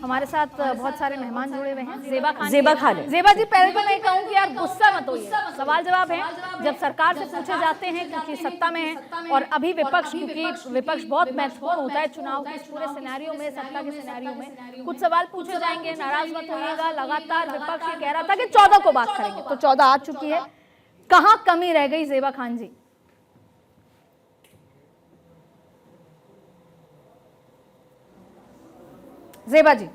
हमारे साथ बहुत सारे मेहमान जुड़े हुए हैं। जेबा खान है। जेबा जी, पहले तो मैं कहूँ कि यार गुस्सा मत होइए, सवाल जवाब है जब सरकार से पूछे जाते हैं क्योंकि सत्ता में है और अभी विपक्ष, क्योंकि विपक्ष बहुत महत्वपूर्ण होता है चुनाव के इस पूरे सिनेरियो में, सत्ता के सिनेरियो में। कुछ सवाल पूछे जाएंगे, नाराज मत होइएगा। लगातार विपक्ष ये कह रहा था कि 14 को बात करेंगे, तो 14 आ चुकी है। कहाँ कमी रह गई जेबा खान जी? जेबा जी,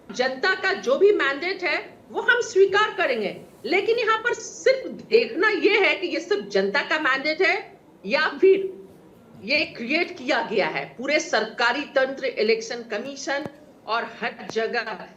जनता का जो भी मैंडेट है वो हम स्वीकार करेंगे, लेकिन यहाँ पर सिर्फ देखना ये है कि ये सिर्फ जनता का मैंडेट है या फिर ये क्रिएट किया गया है पूरे सरकारी तंत्र, इलेक्शन कमीशन और हर जगह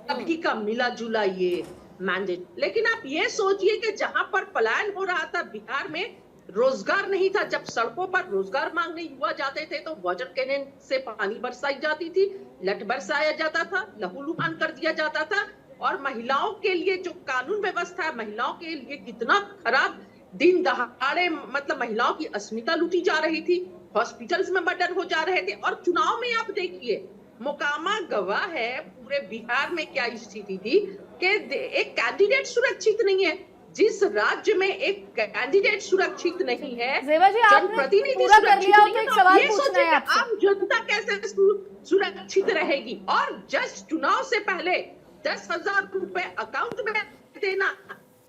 सभी का मिला जुला ये मैंडेट। लेकिन आप ये सोचिए कि जहां पर पलायन हो रहा था बिहार में, रोजगार नहीं था, जब सड़कों पर रोजगार मांगने युवा जाते थे तो वाटर कैनन से पानी बरसाई जाती थी, लठ बरसाया जाता था, लहूलुहान कर दिया जाता था। और महिलाओं के लिए जो कानून व्यवस्था है, महिलाओं के लिए कितना खराब, दिन दहाड़े मतलब महिलाओं की अस्मिता लूटी जा रही थी, हॉस्पिटल्स में मर्डर हो जा रहे थे। और चुनाव में आप देखिए, मोकामा गवाह है पूरे बिहार में क्या स्थिति थी कि एक कैंडिडेट सुरक्षित नहीं है। जिस राज्य में एक कैंडिडेट सुरक्षित नहीं है, जेबा जी आपने पूरा कर लिया हो तो एक सवाल पूछना है आपसे। आम जनता कैसे सुरक्षित रहेगी? और जस्ट चुनाव से पहले 10,000 रुपए अकाउंट में देना,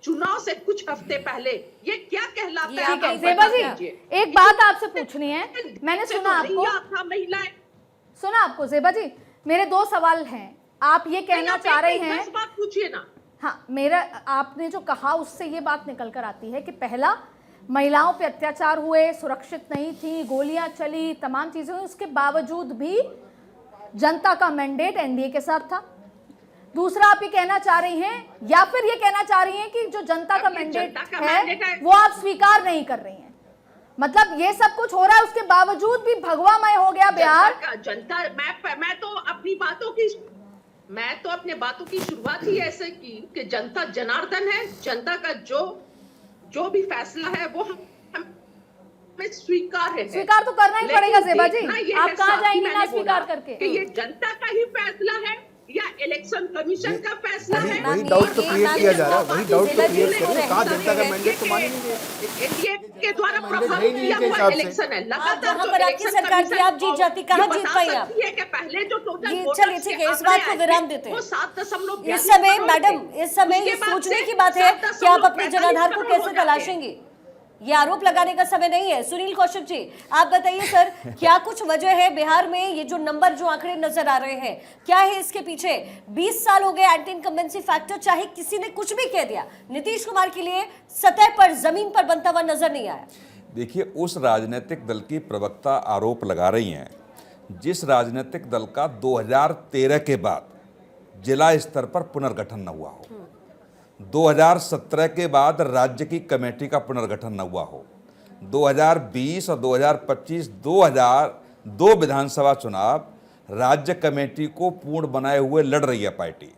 चुनाव से कुछ हफ्ते पहले, ये क्या कहलाता है? जेबा जी, एक बात आपसे पूछनी है, मैंने सुना आपको, महिलाएं सुना आपको। जेबा जी, मेरे 2 सवाल हैं। आप ये कहना चाह रहे हैं, 10 बात पूछिए ना। हाँ, मेरा आपने जो कहा उससे ये बात निकल कर आती है कि पहला, महिलाओं पे अत्याचार हुए, सुरक्षित नहीं थी, गोलियां चली, तमाम चीजें हुई, उसके बावजूद भी जनता का मैंडेट एनडीए के साथ था। दूसरा, आप ये कहना चाह रही हैं या फिर ये कहना चाह रही हैं कि जो जनता का मैंडेट है वो आप स्वीकार नहीं कर रही हैं? मतलब ये सब कुछ हो रहा है उसके बावजूद भी भगवामय हो गया बिहार। जनता मैं तो अपने बातों की शुरुआत ही ऐसे की कि जनता जनार्दन है, जनता का जो भी फैसला है वो हमें स्वीकार है। स्वीकार तो करना ही पड़ेगा जेबा जी, आप कहाँ जाएंगे ना स्वीकार करके? कि ये जनता का ही फैसला है या इलेक्शन कमीशन का फैसला है? वही डाउट तो क्रिएट किया जा रहा है, वही डाउट तो क्रिएट करिए। कहाँ जनता का मैंडेट तो माने एनडीए के द्वारा प्रभावित किया हुआ इलेक्शन है। जहाँ पर आपकी सरकार थी आप जीत जाती, कहाँ जीत पाई आप? पहले जो टोटल चलिए ठीक है, इस बात को विराम देते हैं। 7.42 इस समय मैडम, इस समय ये सोचने की बात है कि आप अपने जनाधार को कैसे तलाशेंगे, ये आरोप लगाने का समय नहीं है। सुनील कौशिक जी, आप बताइए सर, क्या कुछ वजह है बिहार में ये जो नंबर, जो आंकड़े नजर आ रहे हैं, क्या है इसके पीछे? 20 साल हो गए एंटी इनकम्बेंसी फैक्टर, चाहे किसी ने कुछ भी कह दिया, नीतीश कुमार के लिए सतह पर, जमीन पर बनता हुआ नजर नहीं आया। देखिए, उस राजनीतिक दल की प्रवक्ता आरोप लगा रही हैं जिस राजनीतिक दल का 2013 के बाद जिला स्तर पर पुनर्गठन न हुआ हो, 2017 के बाद राज्य की कमेटी का पुनर्गठन न हुआ हो, 2020 और 2025 2002 विधानसभा चुनाव राज्य कमेटी को पूर्ण बनाए हुए लड़ रही है पार्टी।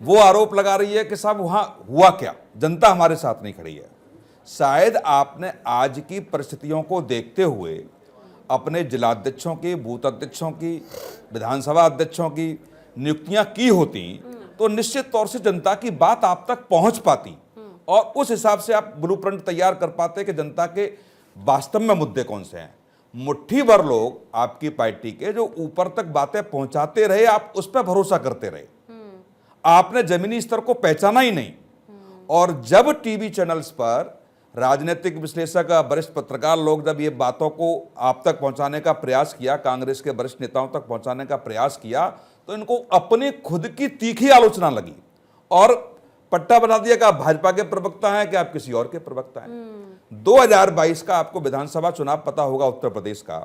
वो आरोप लगा रही है कि साहब वहाँ हुआ क्या, जनता हमारे साथ नहीं खड़ी है। शायद आपने आज की परिस्थितियों को देखते हुए अपने जिलाध्यक्षों की, बूथ अध्यक्षों की, विधानसभा अध्यक्षों की नियुक्तियां की होती तो निश्चित तौर से जनता की बात आप तक पहुंच पाती और उस हिसाब से आप ब्लूप्रिंट तैयार कर पाते कि जनता के वास्तव में मुद्दे कौन से हैं। मुट्ठी भर लोग आपकी पार्टी के जो ऊपर तक बातें पहुंचाते रहे, आप उस पर भरोसा करते रहे, आपने जमीनी स्तर को पहचाना ही नहीं। और जब टीवी चैनल्स पर राजनीतिक विश्लेषक, वरिष्ठ पत्रकार लोग जब ये बातों को आप तक पहुंचाने का प्रयास किया, कांग्रेस के वरिष्ठ नेताओं तक पहुंचाने का प्रयास किया, तो इनको अपनी खुद की तीखी आलोचना लगी और पट्टा बना दिया कि आप भाजपा के प्रवक्ता हैं, कि आप किसी और के प्रवक्ता हैं। 2022 का आपको विधानसभा चुनाव पता होगा, उत्तर प्रदेश का।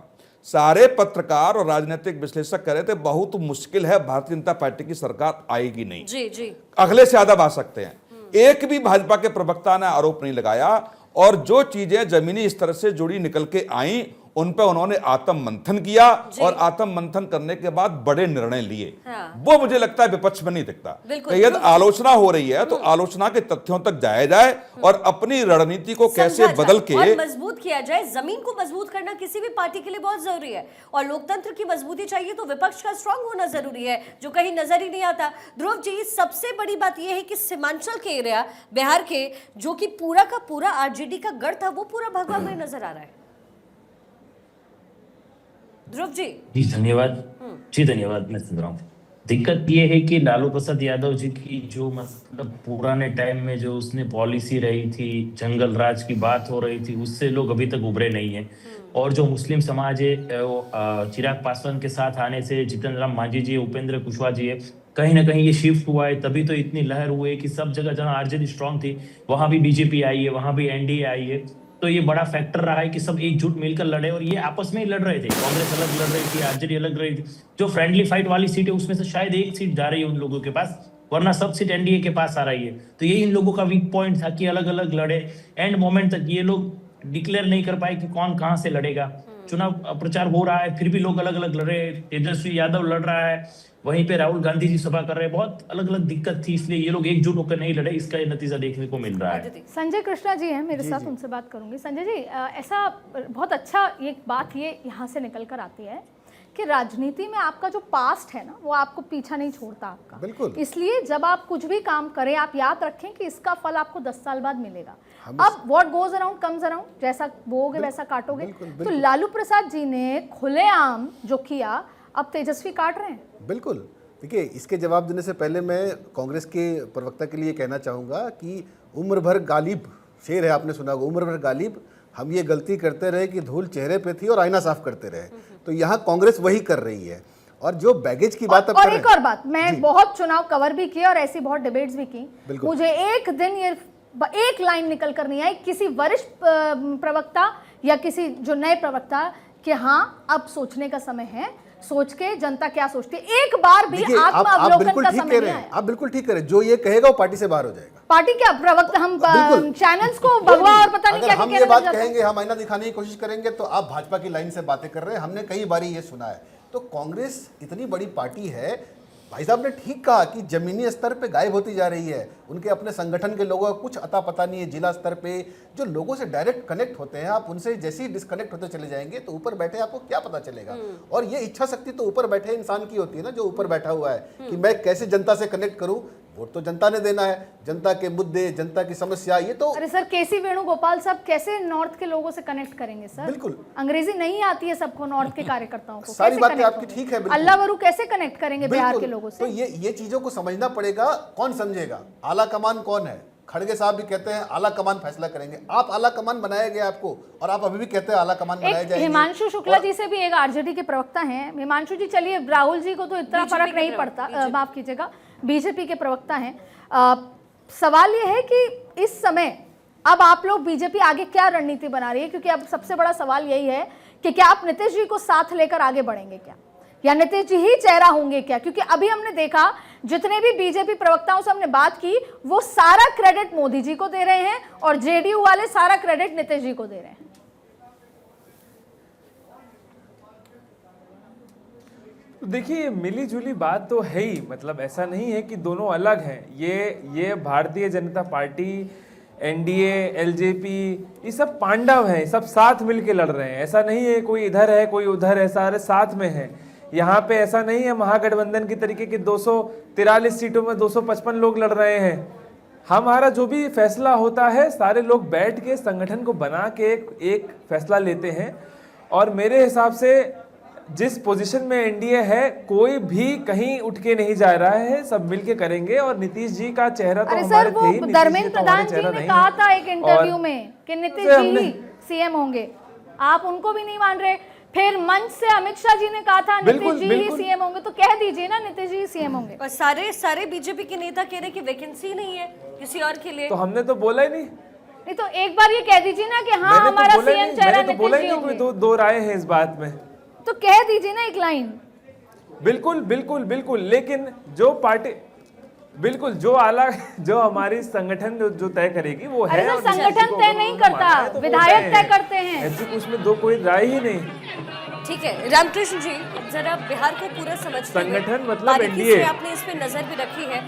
सारे पत्रकार और राजनीतिक विश्लेषक कह रहे थे बहुत मुश्किल है, भारतीय जनता पार्टी की सरकार आएगी नहीं, जी अगले से ज्यादा आ सकते हैं। एक भी भाजपा के प्रवक्ता ने आरोप नहीं लगाया और जो चीजें जमीनी स्तर से जुड़ी निकल के आई उन पर उन्होंने आत्म मंथन किया और आत्म मंथन करने के बाद बड़े निर्णय लिए। हाँ। वो मुझे लगता है विपक्ष में नहीं दिखता। बिल्कुल। कि यदि आलोचना हो रही है तो आलोचना के तथ्यों तक जाया जाए और अपनी रणनीति को कैसे समझा बदल जाए और के मजबूत किया जाए। जमीन को मजबूत करना किसी भी पार्टी के लिए बहुत जरूरी है और लोकतंत्र की मजबूती चाहिए तो विपक्ष का स्ट्रांग होना जरूरी है, जो कहीं नजर ही नहीं आता। ध्रुव जी, सबसे बड़ी बात यह है कि सीमांचल के एरिया बिहार के, जो कि पूरा का पूरा आरजेडी का गढ़ था, वो पूरा भगवा में नजर आ रहा है। ध्रुव जी। जी धन्यवाद। मैं सुन रहा हूँ। दिक्कत ये है कि लालू प्रसाद यादव जी की जो मतलब पुराने टाइम में जो उसने पॉलिसी रही थी, जंगल राज की बात हो रही थी, उससे लोग अभी तक उभरे नहीं है। और जो मुस्लिम समाज है, चिराग पासवान के साथ आने से, जितेंद्र राम मांझी जी, उपेंद्र कुशवाहा जी है, कहीं ना कहीं ये शिफ्ट हुआ है। तभी तो इतनी लहर हुई है कि सब जगह जहां आरजेडी स्ट्रांग थी वहां भी बीजेपी आई है, वहां भी एनडीए आई है। तो ये बड़ा फैक्टर रहा है कि सब एकजुट मिलकर लड़े और ये आपस में ही लड़ रहे थे। कांग्रेस अलग लड़ रही थी, आरजेडी अलग रही थी। जो फ्रेंडली फाइट वाली सीट है उसमें से शायद एक सीट जा रही है उन लोगों के पास, वरना सब सीट एनडीए के पास आ रही है। तो ये इन लोगों का वीक पॉइंट था कि अलग अलग लड़े। एंड मोमेंट तक ये लोग डिक्लेयर नहीं कर पाए कि कौन कहां से लड़ेगा। चुनाव प्रचार हो रहा है फिर भी लोग अलग अलग लड़ रहे हैं। तेजस्वी यादव लड़ रहा है, वहीं पे राहुल गांधी जी सभा कर रहे हैं। बहुत अलग अलग दिक्कत थी, इसलिए ये लोग एकजुट होकर नहीं लड़े। इसका ये नतीजा देखने को मिल रहा है। संजय कृष्णा जी हैं मेरे साथ, उनसे बात करूंगी। संजय जी, ऐसा बहुत अच्छा ये बात ये यहाँ से निकल कर आती है कि राजनीति में आपका जो पास्ट है ना, वो आपको पीछा नहीं छोड़ता आपका। बिल्कुल। इसलिए जब आप कुछ भी काम करें, आप याद रखें कि इसका फल आपको 10 साल बाद मिलेगा। अब what goes around comes around, जैसा बोओगे वैसा काटोगे। तो लालू प्रसाद जी ने खुलेआम जो किया, अब तेजस्वी काट रहे हैं। बिल्कुल। देखिए, इसके जवाब देने से पहले मैं कांग्रेस के प्रवक्ता के लिए कहना चाहूँगा कि उम्र भर गालिब, शेर है आपने सुना होगा, उम्र भर गालिब, हम ये गलती करते रहे कि धूल चेहरे पे थी और आईना साफ करते रहे। तो यहाँ कांग्रेस वही कर रही है। और जो बैगेज की बात और एक और बात, मैं बहुत चुनाव कवर भी किए और ऐसी बहुत डिबेट्स भी की। मुझे एक दिन ये एक लाइन निकल कर नहीं आई किसी वरिष्ठ प्रवक्ता या किसी जो नए प्रवक्ता कि हाँ अब सोचने का समय है, सोच के जनता क्या सोचती है। एक बार भी आत्म अवलोकन का समय नहीं आया। आप बिल्कुल ठीक करें, जो ये कहेगा वो पार्टी से बाहर हो जाएगा। पार्टी क्या प्रवक्ता, हम चैनल्स को भगवा और पता नहीं क्या हम ये बात कहेंगे, हम आईना दिखाने की कोशिश करेंगे तो आप भाजपा की लाइन से बातें कर रहे हैं। हमने कई बार ये सुना है। तो कांग्रेस इतनी बड़ी पार्टी है, भाई साहब ने ठीक कहा कि जमीनी स्तर पे गायब होती जा रही है। उनके अपने संगठन के लोगों का कुछ अता पता नहीं है। जिला स्तर पे जो लोगों से डायरेक्ट कनेक्ट होते हैं, आप उनसे जैसे ही डिस्कनेक्ट होते चले जाएंगे तो ऊपर बैठे आपको क्या पता चलेगा। और ये इच्छा शक्ति तो ऊपर बैठे इंसान की होती है ना, जो ऊपर बैठा हुआ है कि मैं कैसे जनता से कनेक्ट करूं। वोट तो जनता ने देना है, जनता के मुद्दे, जनता की समस्या, ये तो। अरे सर, केसी वेणुगोपाल साहब कैसे नॉर्थ के लोगों से कनेक्ट करेंगे सर? बिल्कुल। अंग्रेजी नहीं आती है सबको, नॉर्थ के कार्यकर्ताओं को। सारी बातें आपकी ठीक है। अल्लाह वरू कैसे कनेक्ट करेंगे बिहार के लोगों से? तो ये चीजों को समझना पड़ेगा। कौन समझेगा? आला कमान कौन है? खड़गे साहब भी कहते हैं आला कमान फैसला करेंगे। आप आला कमान बनाया गया आपको, और आप अभी भी कहते हैं आला कमान बनाया जाएगा। हिमांशु शुक्ला जी से भी एक आरजेडी के प्रवक्ता हैं। हिमांशु जी, चलिए, राहुल जी को तो इतना फर्क नहीं पड़ता, माफ कीजिएगा, बीजेपी के प्रवक्ता हैं। सवाल ये है कि इस समय अब आप लोग बीजेपी आगे क्या रणनीति बना रही है? क्योंकि अब सबसे बड़ा सवाल यही है कि क्या आप नीतीश जी को साथ लेकर आगे बढ़ेंगे क्या, या नीतीश जी ही चेहरा होंगे क्या? क्योंकि अभी हमने देखा जितने भी बीजेपी प्रवक्ताओं से हमने बात की, वो सारा क्रेडिट मोदी जी को दे रहे हैं और जेडीयू वाले सारा क्रेडिट नीतीश जी को दे रहे हैं। देखिए, मिली जुली बात तो है ही, मतलब ऐसा नहीं है कि दोनों अलग हैं। ये Bharatiya Janata party, NDA, LJP, ये सब पांडव हैं, सब साथ मिलके लड़ रहे हैं। ऐसा नहीं है कोई इधर है कोई उधर है, सारे साथ में है। यहाँ पे ऐसा नहीं है महागठबंधन की तरीके की 243 सीटों में 255 लोग लड़ रहे हैं। हमारा जो भी फैसला होता है, सारे लोग बैठ के संगठन को बना के एक फैसला लेते हैं। और मेरे हिसाब से जिस पोजीशन में एनडीए है, कोई भी कहीं उठ के नहीं जा रहा है, सब मिलके करेंगे। और नीतीश जी का चेहरा तो हमारे थे ही। धर्मेंद्र प्रधान जी ने कहा था एक इंटरव्यू में कि नीतीश जी ही सीएम होंगे, आप उनको भी नहीं मान रहे। फिर मंच से अमित शाह जी ने कहा था नीतीश जी ही सीएम होंगे, तो कह दीजिए ना नीतीश जी सीएम होंगे। और सारे बीजेपी के नेता कह रहे कि वैकेंसी नहीं है किसी और के लिए। तो हमने तो बोला ही नहीं तो एक बार ये कह दीजिए ना कि हाँ हमारा सीएम चेहरा नीतीश जी होंगे। दो राय है इस बात में, तो कह दीजिए ना एक लाइन। बिल्कुल बिल्कुल बिल्कुल। लेकिन जो बिल्कुल, जो हमारी संगठन जो तय करेगी वो अरे है। सर, और जिस संगठन चीज़ को तय अगर नहीं उन्होंने करता, माना है तो वो विधायक है। तय करते हैं। ऐसी उसमें दो कोई राय ही नहीं। ठीक है रामकृष्ण जी, जरा बिहार को पूरा समझते हुए संगठन मतलब बारीकी एनडीए। से आपने इस पे नजर भी रखी है।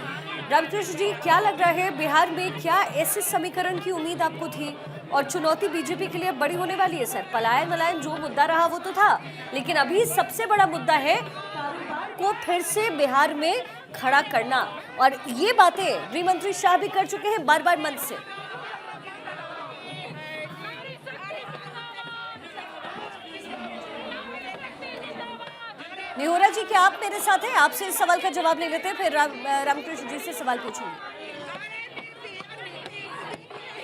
रामकृष्ण जी, क्या लग रहा है बिहार में क्या ऐसे समीकरण की उम्मीद आपको थी और चुनौती बीजेपी के लिए बड़ी होने वाली है? सर, पलायन वलायन जो मुद्दा रहा वो तो था, लेकिन अभी सबसे बड़ा मुद्दा है को फिर से बिहार में खड़ा करना, और ये बातें गृह मंत्री शाह भी कर चुके हैं बार बार मंच से। निहोरा जी, क्या आप मेरे साथ हैं? आपसे इस सवाल का जवाब ले लेते हैं, फिर रामकृष्ण जी से सवाल पूछूंगी।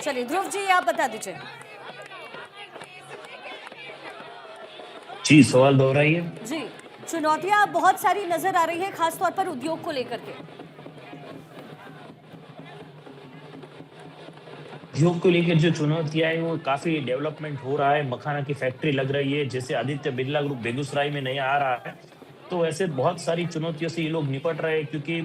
चलिए ध्रुव जी, आप बता दीजिए। जी, सवाल दोहराइए। जी, चुनौतियां बहुत सारी नजर आ रही है, खासतौर पर उद्योग को लेकर के। उद्योग को लेकर जो चुनौतियां है वो काफी डेवलपमेंट हो रहा है। मखाना की फैक्ट्री लग रही है, जैसे आदित्य बिरला ग्रुप बेगूसराय में नया आ रहा है, तो ऐसे बहुत सारी चुनौतियों से ये लोग निपट रहे हैं। क्योंकि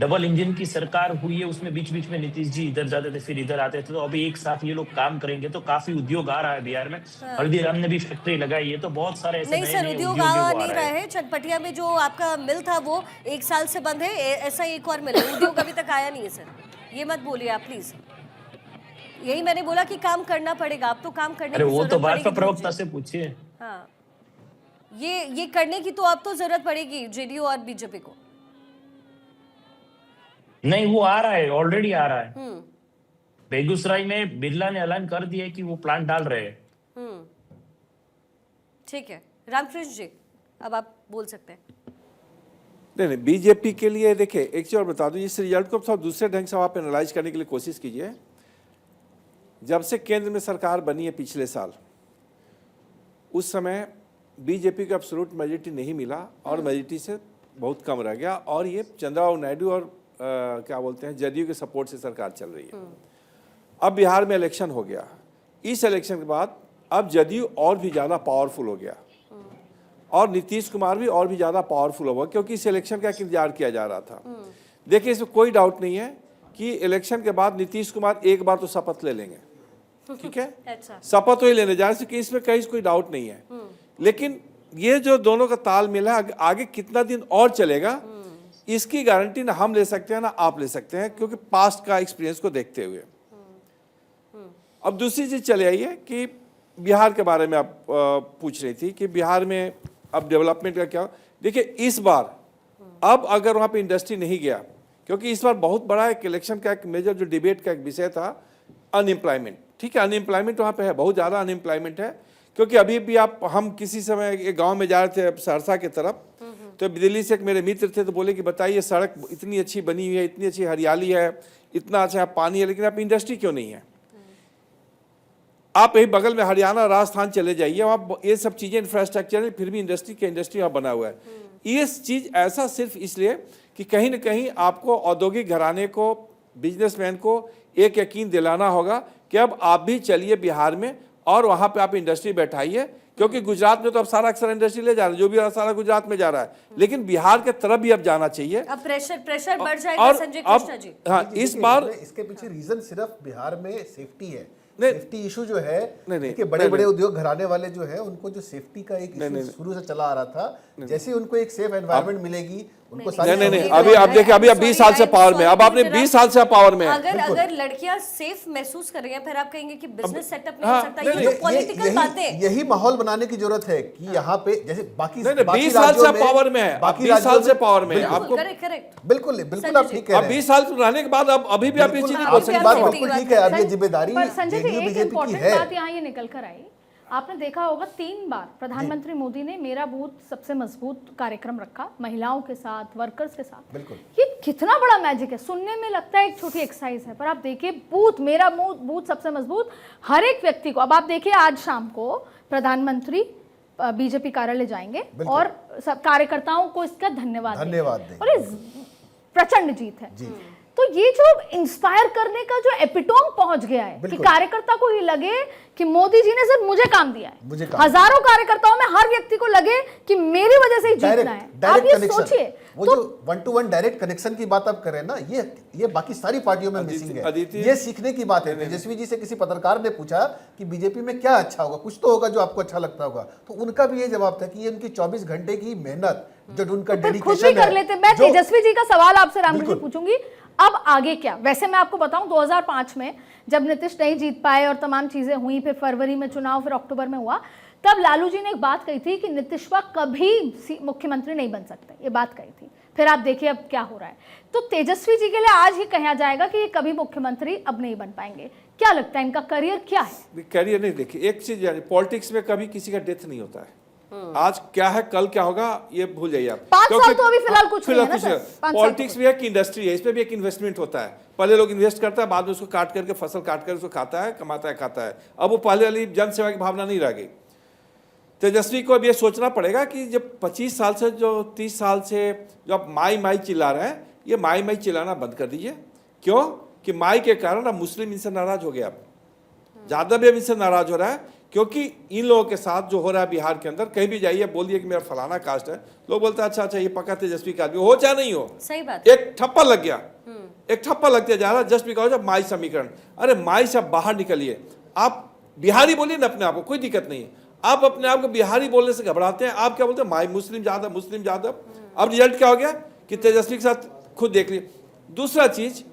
डबल इंजन की सरकार हुई है, उसमें बीच बीच में नीतीश जी इधर जाते थे फिर इधर आते थे, तो अभी एक साथ ये लोग काम करेंगे तो काफी उद्योग आ रहा है बिहार में। हल्दीराम ने भी फैक्ट्री लगाई है, तो बहुत सारे ऐसे नहीं नए सर, नए उद्योग उद्योग आ वो नहीं रहे हैं। चनपटिया में जो आपका मिल था वो 1 साल से बंद है, ऐसा एक और मिल है, उद्योग अभी तक आया नहीं है। सर, ये मत बोलिए आप प्लीज। यही मैंने बोला कि काम करना पड़ेगा, आप तो काम करने अरे की वो जरूरत तो भाजपा पड़ेगी। प्रवक्ता से पूछिए। हाँ, ये करने की तो अब तो जरूरत पड़ेगी जेडीयू और बीजेपी को। नहीं, वो आ रहा है, ऑलरेडी आ रहा है। बेगूसराय में बिरला ने ऐलान कर दिया है कि वो प्लांट डाल रहे हैं। ठीक है रामकृष्ण जी, अब आप बोल सकते हैं। नहीं, बीजेपी के लिए देखिए, एक चीज और बता दूं, इस रिजल्ट को थोड़ा दूसरे ढंग से आप एनालाइज करने के लिए कोशिश कीजिए। जब से केंद्र में सरकार बनी है पिछले साल, उस समय बीजेपी को एब्सोल्यूट मेजॉरिटी नहीं मिला और मेजॉरिटी से बहुत कम रह गया, और ये चंद्रबाबू नायडू और क्या बोलते हैं जदयू के सपोर्ट से सरकार चल रही है। अब बिहार में इलेक्शन हो गया, इस इलेक्शन के बाद अब जदयू और भी ज़्यादा पावरफुल हो गया और नीतीश कुमार भी और भी ज़्यादा पावरफुल होगा, क्योंकि इस इलेक्शन का इंतजार किया जा रहा था। देखिए, इसमें कोई डाउट नहीं है कि इलेक्शन के बाद नीतीश कुमार एक बार तो शपथ ले लेंगे, ठीक है? अच्छा। शपथ तो ही लेने जा रहे हैं, इसमें कहीं कोई डाउट नहीं है। लेकिन ये जो दोनों का तालमेल है आगे कितना दिन और चलेगा, इसकी गारंटी ना हम ले सकते हैं ना आप ले सकते हैं, क्योंकि पास्ट का एक्सपीरियंस को देखते हुए। अब दूसरी चीज चले आइए कि बिहार के बारे में आप पूछ रही थी कि बिहार में अब डेवलपमेंट का क्या। देखिए, इस बार अब अगर वहाँ पे इंडस्ट्री नहीं गया, क्योंकि इस बार बहुत बड़ा एक इलेक्शन का एक मेजर जो डिबेट का एक विषय था अनएम्प्लॉयमेंट, ठीक है? अनएम्प्लॉयमेंट वहाँ पे है, बहुत ज़्यादा अनएम्प्लॉयमेंट है। क्योंकि अभी भी हम किसी समय एक गांव में जा रहे थे सहरसा की तरफ, तो दिल्ली से एक मेरे मित्र थे, तो बोले कि बताइए सड़क इतनी अच्छी बनी हुई है, इतनी अच्छी हरियाली है, इतना अच्छा पानी है, लेकिन आप इंडस्ट्री क्यों नहीं है? आप यही बगल में हरियाणा राजस्थान चले जाइए, वहाँ ये सब चीज़ें इंफ्रास्ट्रक्चर है, फिर भी इंडस्ट्री वहाँ बना हुआ है। ये चीज़ ऐसा सिर्फ इसलिए कि कहीं ना कहीं आपको औद्योगिक घराने को, बिजनेसमैन को एक यकीन दिलाना होगा कि अब आप भी चलिए बिहार में और वहाँ पे आप इंडस्ट्री बैठाइए, क्योंकि गुजरात में तो अब सारा अक्सर इंडस्ट्री ले जा रहे हैं, जो भी सारा गुजरात में जा रहा है, लेकिन बिहार के तरफ भी अब जाना चाहिए। अब प्रेशर बढ़ जाएगा संजय कृष्णा जी। हाँ, इस बार इसके पीछे रीजन सिर्फ बिहार में सेफ्टी है। नहीं, सेफ्टी इशू जो है, नहीं, कि बड़े बड़े उद्योग घराने वाले जो है उनको जो सेफ्टी का एक इशू शुरू से चला आ रहा था, जैसे उनको एक सेफ एनवायरनमेंट मिलेगी, उनको नहीं, अभी आप देखिए, अभी आप 20 साल से पावर में, अब आपने 20 साल से पावर में। अगर लड़कियां सेफ महसूस कर रही हैं, फिर आप कहेंगे कि बिजनेस सेटअप नहीं हो सकता। ये पॉलिटिकल बातें, यही माहौल बनाने की जरूरत है कि यहाँ पे जैसे बाकी 20 साल से पावर में है, बाकी 20 साल से पावर में आपको, करेक्ट, बिल्कुल आप ठीक कह अब रहे हैं। 20 साल रहने के बाद अब अभी भी आप ये चीज नहीं बोल आपकी सकते। बात बिल्कुल ठीक है, अब ये जिम्मेदारी पर संजय जी, जेडीयू एक बीजेपी की इम्पोर्टेंट है। बात यहाँ ये निकल कर आई, आपने देखा होगा 3 बार प्रधानमंत्री मोदी ने मेरा बूथ सबसे मजबूत कार्यक्रम रखा, महिलाओं के साथ, वर्कर्स के साथ। बिल्कुल, ये कितना बड़ा मैजिक है, सुनने में लगता है एक छोटी एक्सरसाइज है, पर आप देखिए बूथ मेरा बूथ सबसे मजबूत, हर एक व्यक्ति को। अब आप देखिए, आज शाम को प्रधानमंत्री बीजेपी कार्यालय जाएंगे और सब कार्यकर्ताओं को इसका धन्यवाद देंगे। और ये प्रचंड जीत है। तो ये जो इंस्पायर करने का जो एपिटोम पहुंच गया है कि कार्यकर्ता को ये लगे कि मोदी जी ने सिर्फ मुझे काम दिया है, हजारों कार्यकर्ताओं में हर व्यक्ति को लगे कि मेरी वजह से ही जीतना है। डायरेक्ट ये कनेक्शन, सोचिए, वो तो जो 1-to-1 डायरेक्ट कनेक्शन की बात आप कर रहे हैं ना, ये बाकी सारी पार्टियों में मिसिंग है। अदिति- ये सीखने की बात है। तेजस्वी जी से किसी पत्रकार ने पूछा कि बीजेपी में क्या अच्छा होगा, कुछ तो होगा जो आपको अच्छा लगता होगा, तो उनका भी ये जवाब था कि ये उनकी 24 घंटे की मेहनत, जो उनका फिर खुद भी डेडिकेशन कर लेते। मैं जो- तेजस्वी जी का सवाल आपसे रामगढ़ जी बिल्कुल। पूछूंगी, अब आगे क्या? वैसे मैं आपको बताऊं 2005 में जब नीतीश नहीं जीत पाए और तमाम चीजें हुई, फिर फरवरी में चुनाव, फिर अक्टूबर में हुआ, तब लालू जी ने एक बात कही थी कि नीतीशवा कभी मुख्यमंत्री नहीं बन सकते, ये बात कही थी। फिर आप देखिए अब क्या हो रहा है। तो तेजस्वी जी के लिए आज ही कहा जाएगा कि ये कभी मुख्यमंत्री अब नहीं बन पाएंगे। क्या लगता है इनका करियर क्या है? करियर नहीं, देखिए एक चीज यानी पॉलिटिक्स में कभी किसी का डेथ नहीं होता है। आज क्या है कल क्या होगा ये भूल जाइए आप। 5 साल क्योंकि- तो अभी फिलहाल कुछ नहीं है ना फिलहाल सर, कुछ नहीं। 5 साल पॉलिटिक्स तो भी एक इंडस्ट्री है, इसमें भी एक इन्वेस्टमेंट होता है। पहले लोग इन्वेस्ट करता है, बाद में उसको काट करके फसल काट कर उसको खाता है, कमाता है, खाता है। अब वो पहले वाली जन सेवा की भावना नहीं रह गई। तेजस्वी को अब ये सोचना पड़ेगा कि जब 25 साल से जो 30 साल से जो आप माई माई चिल्ला रहे हैं, ये माई माई चिल्लाना बंद कर दीजिए। क्यों कि माई के कारण अब मुस्लिम इनसे नाराज हो गया, अब यादव भी अब इनसे नाराज हो रहा है। क्योंकि इन लोगों के साथ जो हो रहा है बिहार के अंदर, कहीं भी जाइए बोल दिए कि मेरा फलाना कास्ट है, लोग बोलते हैं अच्छा अच्छा ये पक्का तेजस्वी का आदमी हो चाहे नहीं हो। सही बात। एक ठप्पा लग गया, एक ठप्पा लगते जा रहा जस्ट बिकॉज ऑफ माई समीकरण। अरे माई से बाहर निकलिए, आप बिहारी बोलिए ना अपने आप को, कोई दिक्कत नहीं है। आप अपने आप को बिहारी बोलने से घबराते हैं, आप क्या बोलते हैं माई मुस्लिम यादव, मुस्लिम यादव। अब रिजल्ट क्या हो गया कि तेजस्वी के साथ खुद देख लीजिए। दूसरा चीज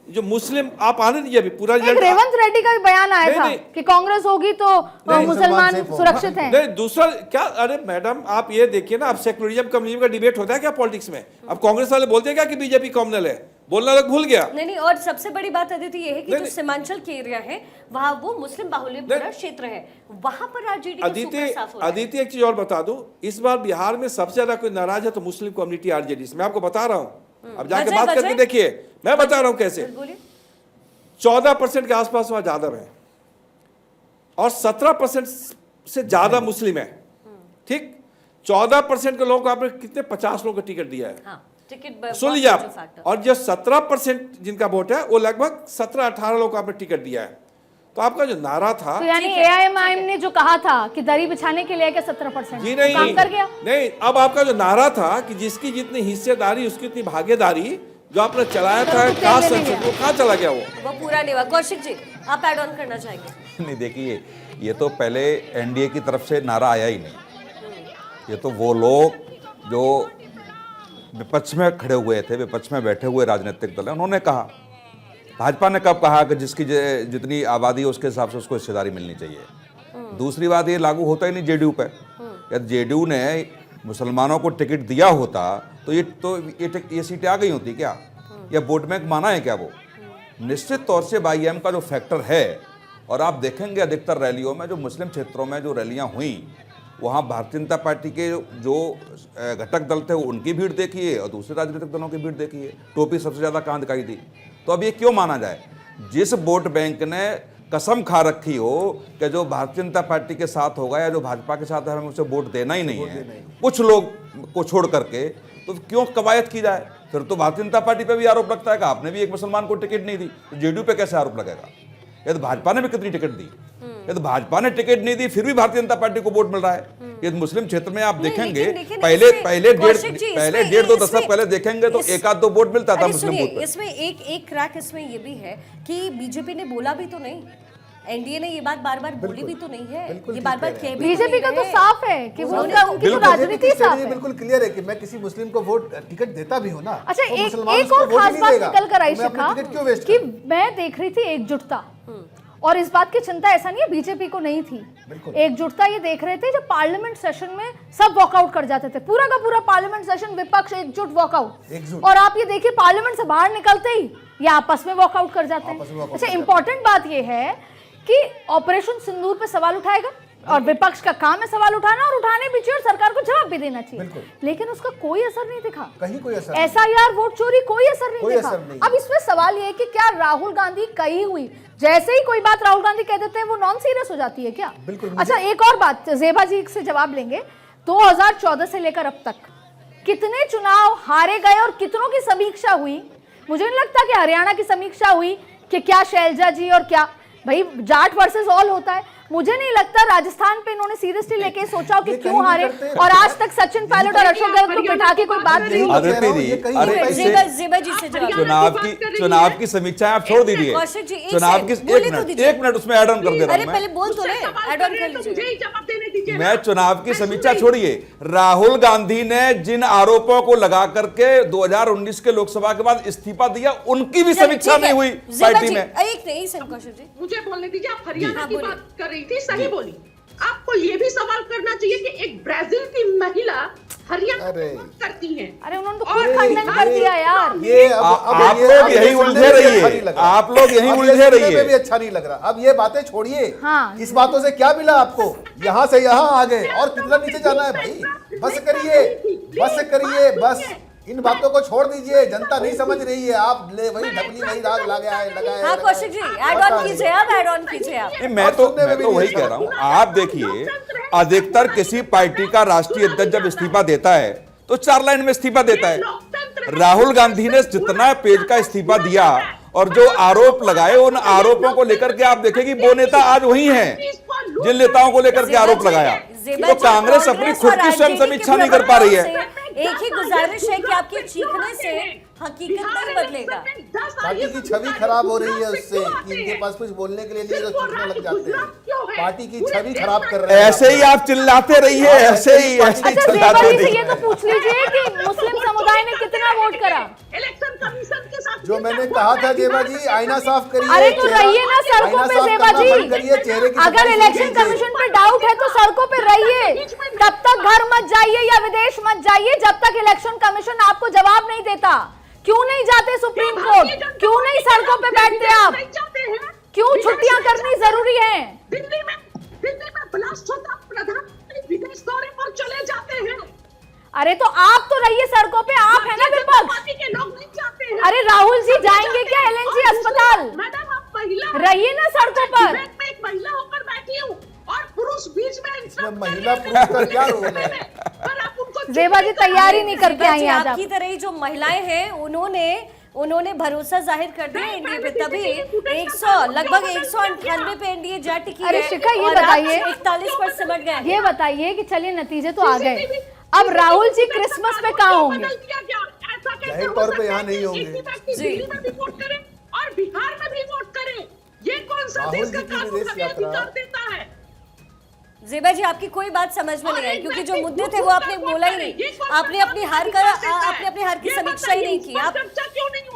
जो मुस्लिम आप आने दीजिए, अभी पूरा एक रिजल्ट रेवंत रेड्डी का भी बयान आया नहीं, था नहीं। कि कांग्रेस होगी तो मुसलमान safe होगा। सुरक्षित हैं। नहीं दूसरा क्या, अरे मैडम आप ये देखिए ना, अब सेकुलरिज्म कम्युनिज्म का डिबेट होता है क्या पॉलिटिक्स में? अब कांग्रेस वाले बोलते हैं क्या कि बीजेपी कॉमनल है, बोलना लोग भूल गया। नहीं, और सबसे बड़ी बात अदिति ये है कि नहीं, जो नहीं। सीमांचल के एरिया है वहाँ वो मुस्लिम बाहुल्य भरा क्षेत्र है, वहां पर आरजेडी का अदिति सुपर साफ हो रहा है। अदिति एक चीज और बता दूं, इस बार बिहार में सबसे ज्यादा कोई नाराज है तो मुस्लिम कम्युनिटी आरजेडी से, मैं आपको बता रहा हूं। अब जाके बात करके देखिए, मैं बता रहा हूं कैसे। बोलिए। 14% के आसपास वहां यादव है और 17% से ज्यादा मुस्लिम है। ठीक, 14% के लोगों को आपने कितने 50 लोगों को टिकट दिया है। हाँ, टिकट सुन लीजिए आप, और जो 17% जिनका वोट है वो लगभग 17-18 लोगों को आपने टिकट दिया है। तो आपका जो नारा था, तो यानी एआईएमआईएम ने जो कहा था कि दरी बिछाने के लिए क्या 17% जी नहीं, काम कर गया? नहीं, अब आपका जो नारा था कि जिसकी जितनी हिस्सेदारी उसकी उतनी भागीदारी, जो आपने चलाया था कास्ट सेंसस, वो कहाँ चला गया? वो पूरा नहीं हुआ। कौशिक जी आप ऐड ऑन करना चाहेंगे? नहीं देखिए, ये तो पहले एनडीए की तरफ से नारा आया ही नहीं। ये तो वो लोग जो विपक्ष में खड़े हुए थे, विपक्ष में बैठे हुए राजनीतिक दल है, उन्होंने कहा। भाजपा ने कब कहा कि जिसकी जितनी आबादी है उसके हिसाब से उसको हिस्सेदारी मिलनी चाहिए। दूसरी बात, ये लागू होता ही नहीं जेडीयू पे। यदि जेडीयू ने मुसलमानों को टिकट दिया होता तो ये सीटें आ गई होती क्या? या वोट बैंक माना है क्या? वो निश्चित तौर से बाईएम का जो फैक्टर है, और आप देखेंगे अधिकतर रैलियों में जो मुस्लिम क्षेत्रों में जो रैलियां हुई, वहाँ भारतीय जनता पार्टी के जो घटक दल थे उनकी भीड़ देखिए और दूसरे राजनीतिक दलों की भीड़ देखिए। टोपी सबसे ज़्यादा कहाँ दिखाई दी? तो अब ये क्यों माना जाए? जिस वोट बैंक ने कसम खा रखी हो कि जो भारतीय जनता पार्टी के साथ होगा या जो भाजपा के साथ है हमें उसे वोट देना ही नहीं है, कुछ लोग को छोड़ करके, तो क्यों कवायद की जाए? फिर तो भारतीय जनता पार्टी पे भी आरोप लगता है कि आपने भी एक मुसलमान को टिकट नहीं दी, तो जेडीयू पे कैसे आरोप लगेगा? यदि भाजपा ने भी कितनी टिकट दी, यदि भाजपा ने टिकट नहीं दी फिर भी भारतीय जनता पार्टी को वोट मिल रहा है। यदि मुस्लिम क्षेत्र में आप देखेंगे पहले 1.5-2 दशक पहले देखेंगे तो एक आध दो वोट मिलता था मुस्लिम वोट पे। इसमें एक क्रैक इसमें ये भी है कि बीजेपी ने बोला भी तो नहीं, एनडीए ने ये बात बार बार बोली भी तो नहीं है, ये बार बार कह भी बीजेपी का तो नहीं साफ है कि वो उनकी तो राजनीति साफ है। बिल्कुल क्लियर है कि मैं किसी मुस्लिम को वोट टिकट देता भी हूं ना। अच्छा, तो एक मुसलमान एक उसको और वोट ही खास नहीं बात देगा। निकल कर आई तो मैं अपना शिखा टिकट क्यों वेस्ट कि करूं? मैं देख रही थी एकजुटता, और इस बात की चिंता ऐसा नहीं है बीजेपी को नहीं थी, एकजुटता ये देख रहे थे जब पार्लियामेंट सेशन में सब वॉकआउट कर जाते थे, पूरा का पूरा पार्लियामेंट सेशन विपक्ष एकजुट वॉकआउट, और आप ये देखिए पार्लियामेंट से बाहर निकलते ही ये आपस में वॉकआउट कर जाते हैं। अच्छा, इंपॉर्टेंट बात ये है कि ऑपरेशन सिंदूर पे सवाल उठाएगा और विपक्ष का काम है सवाल उठाना, और उठाने भी चाहिए और सरकार को जवाब भी देना चाहिए, लेकिन उसका कोई असर नहीं दिखा, कहीं कोई असर एसआईआर वोट चोरी कोई असर नहीं कोई दिखा। असर नहीं। अब इसमें सवाल ये है कि क्या राहुल गांधी कही हुई, जैसे ही कोई बात राहुल गांधी कह देते हैं वो नॉन सीरियस हो जाती है क्या? अच्छा, एक और बात जेबा जी से जवाब लेंगे, 2014 से लेकर अब तक कितने चुनाव हारे गए और कितनों की समीक्षा हुई? मुझे नहीं लगता कि हरियाणा की समीक्षा हुई कि क्या शैलजा जी और क्या, भाई जाट वर्सेस ऑल होता है। मुझे नहीं लगता राजस्थान पे इन्होंने सीरियसली लेके सोचा कि ये क्यों कहीं नहीं हारे, करते। और आज तक सचिन पायलट और अशोक गहलोत को बिठा के कोई बात नहीं हुई। आदित्य जी, अरे जेबा जी से जवाब चुनाव की समीक्षा आप छोड़ दीजिए, कौशिक जी, एक चुनाव की सेकंड, बोले तो दीजिए। एक मिनट उसमें ऐड ऑन कर दे रहा अरे हूं पहले मैं। बोल तो ले, ऐड ऑन कर लीजिए। मुझे ही जवाब देने दीजिए मैं ना। चुनाव की मैं समीक्षा सुन रही छोड़िए, राहुल गांधी ने जिन आरोपों को लगा करके 2019 के लोकसभा के बाद इस्तीफा दिया, उनकी भी समीक्षा नहीं हुई पार्टी में। एक नहीं सेकंड कौशिक जी, मुझे बोलने दीजिए। आप हरियाणा हाँ, की बोलिए। बात कर रही थी, सही बोली। आपको ये भी सवाल करना चाहिए कि एक ब्राजील की महिला हरियाणा अरे। में बात करती है। अरे उन्होंने तो और खुद खंडन कर दिया यार। ये आप ये- लोग अब यही ये सुनने उलझे में भी रहिए। अच्छा नहीं लग रहा। आप लोग यही अब ये उलझे सुनने रहिए। में भी अच्छा नहीं लग रहा। अब ये बातें छोड़िए। हाँ। इस बातों से क्या मिला आपको? यहाँ से यहाँ आ गए, और कितना नीचे जाना है भाई? बस करिए बस। इन बातों को छोड़ दीजिए, जनता नहीं समझ रही है। आप ले वही ढपली वही राग लगाए। हाँ कौशिक जी, ऐड ऑन कीजिए आप, ऐड ऑन कीजिए आप। नहीं, मैं तो वही कह रहा हूं। आप देखिए, अधिकतर किसी पार्टी का राष्ट्रीय अध्यक्ष जब इस्तीफा देता है तो 4 लाइन में इस्तीफा देता है। राहुल गांधी ने जितना पेज का इस्तीफा दिया और जो आरोप लगाए, उन आरोपों को लेकर के आप देखेंगे वो नेता आज वही हैं जिन नेताओं को लेकर के आरोप लगाया। तो कांग्रेस अपनी खुद की स्वयं समीक्षा नहीं कर पा रही है। एक ही गुजारिश है कि आपके चीखने से हकीकत नहीं बदलेगा। पार्टी की छवि खराब हो रही है उससे कि इनके पास कुछ बोलने के लिए नहीं, तो चूकने लग जाते हैं। पार्टी की छवि खराब कर रहे हैं। ऐसे ही आप चिल्लाते रहिए, ऐसे ही अच्छा जेबा चिल्लाते जी से रहिए। ये तो पूछ लीजिए कि मुस्लिम समुदाय ने कितना वोट करा। इलेक्शन कमीशन के साथ जो मैंने कहा था जेबा जी, आईना साफ करिए। अरे तो चेहरा- रहिए ना सड़कों आईना पे साफ जेबा करना बंद करिए, जी। चेहरे की अगर सफाई इलेक्शन कीजिए। कमीशन पे डाउट है तो सड़कों पे रहिए, तब तक घर मत जाइए या विदेश मत जाइए जब तक इलेक्शन कमीशन आपको जवाब नहीं देता। क्यों नहीं जाते सुप्रीम कोर्ट? क्यों नहीं सड़कों पे बैठते आप? क्यों छुट्टियां करनी जरूरी है? दिल्ली में ब्लास्ट होता, प्रधानमंत्री विदेश दौरे पर चले जाते हैं। अरे तो आप तो रहिए सड़कों पे, आप है ना विपक्ष। पार्टी के लोग नहीं जाते हैं। अरे राहुल जी जाएंगे क्या LNG अस्पताल? मैडम आप महिला रहिए ना सड़कों पर। डिबेट में एक महिला होकर बैठी हूँ और पुरुष बीच में इसमें महिला पुरुष का क्या रोल है? पर आप उनको जेबा जी तैयारी नहीं करके आई जी, आज आप। आपकी तरह ही जो महिलाएं हैं उन्होंने भरोसा जाहिर कर दिया एनडीए पे, तभी 100 लगभग 198 पे एनडीए जा टिकी है। अरे शिखा, ये और आप बताइए। 41 पर सिमट गए। ये बताइए कि चलिए नतीजे तो आ गए, अब राहुल जी क्रिसमस पे कहाँ होंगे? जाहिर तौर पे यहाँ नहीं होंगे। दिल्ली में भी वोट करें और बिहार में भी वोट करें। ये कौन सा राहुल देश जी का की कानून विदेश हमें यात्रा। अधिकार देता है? जेबा जी आपकी कोई बात समझ में नहीं आई, क्योंकि जो मुद्दे थे वो आपने बोला ही नहीं। आपने अपनी हार की समीक्षा ही नहीं की। आप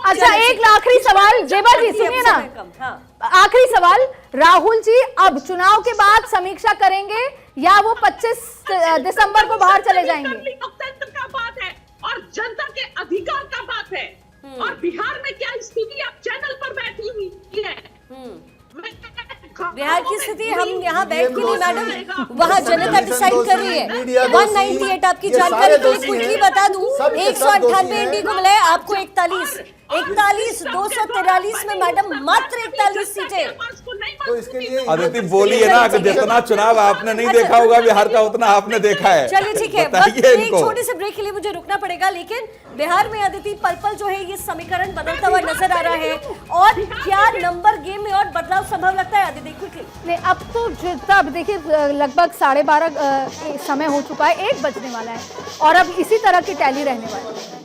अच्छा एक आखिरी सवाल जेबा जी सुनिए ना, हाँ। आखिरी सवाल, राहुल जी अब चुनाव के बाद समीक्षा करेंगे या वो 25 दिसंबर को बाहर चले जाएंगे? लोकतंत्र का बात है और जनता के अधिकार का बात है। और बिहार में क्या स्थिति आप चैनल पर बैठी हुई है? बिहार की स्थिति हम यहाँ बैठ के नहीं मैडम, वहाँ जनता डिसाइड कर रही है। 198 आपकी जानकारी के लिए क्विकली बता दूं, 198 एनडी को मिला है, आपको 41 243 में मैडम मात्र 41 सीटें। तो इसके लिए अदिति बोलिए ना कि जितना चुनाव आपने नहीं देखा होगा बिहार का, उतना आपने देखा है। चलिए ठीक है, बस बताइए एक इनको। छोटे से ब्रेक के लिए मुझे रुकना पड़ेगा, लेकिन बिहार में अदिति पल जो है ये समीकरण बदलता हुआ नजर आ रहा है, और क्या नंबर गेम में और बदलाव संभव लगता है अदिति? क्विकली नहीं अब तो जितना, अब देखिए लगभग 12:30 समय हो चुका है, 1 बजने वाला है और अब इसी तरह की टैली रहने वाली है।